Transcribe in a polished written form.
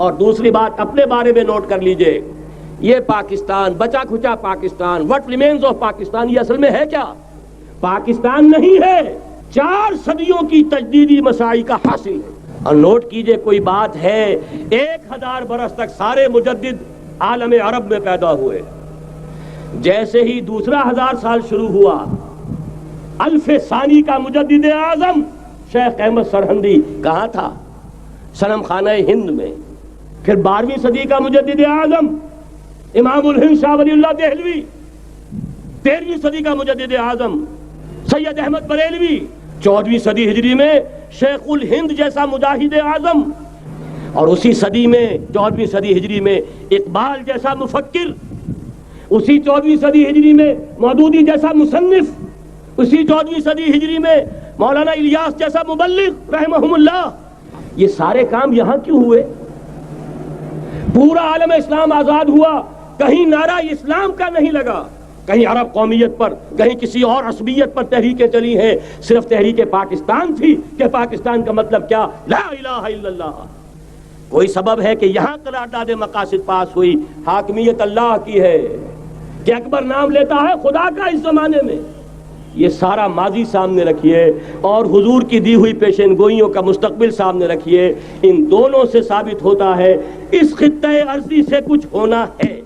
اور دوسری بات اپنے بارے میں نوٹ کر لیجئے، یہ پاکستان، بچا کھچا Pakistan, what remains of Pakistan, یہ اصل میں ہے کیا؟ پاکستان نہیں ہے، 4 صدیوں کی تجدیدی مساعی کا حاصل ہے۔ اور نوٹ کیجئے، کوئی بات ہے 1000 برس تک سارے مجدد عالم عرب میں پیدا ہوئے، جیسے ہی دوسرا 1000 سال شروع ہوا، الف ثانی کا مجدد اعظم شیخ احمد سرہندی کہاں تھا؟ صنم خانہ ہند میں۔ پھر 12ویں صدی کا مجدد اعظم امام الہند شاہ ولی اللہ دہلوی، 13ویں صدی کا مجدد اعظم سید احمد بریلوی، 14ویں صدی ہجری میں شیخ الہند جیسا مجاہد اعظم، اور اسی صدی میں 14ویں صدی ہجری میں اقبال جیسا مفکر، اسی 14ویں صدی ہجری میں مودودی جیسا مصنف، اسی 14ویں صدی ہجری میں مولانا الیاس جیسا مبلغ رحمہم اللہ۔ یہ سارے کام یہاں کیوں ہوئے؟ پورا عالم اسلام آزاد ہوا، کہیں نعرہ اسلام کا نہیں لگا، کہیں عرب قومیت پر، کہیں کسی اور عصبیت پر تحریکیں چلی ہیں، صرف تحریک پاکستان تھی کہ پاکستان کا مطلب کیا؟ لا الہ الا اللہ۔ کوئی سبب ہے کہ یہاں قرارداد مقاصد پاس ہوئی، حاکمیت اللہ کی ہے، کہ اکبر نام لیتا ہے خدا کا اس زمانے میں۔ یہ سارا ماضی سامنے رکھیے اور حضور کی دی ہوئی پیشین گوئیوں کا مستقبل سامنے رکھیے، ان دونوں سے ثابت ہوتا ہے اس خطۂ ارضی سے کچھ ہونا ہے۔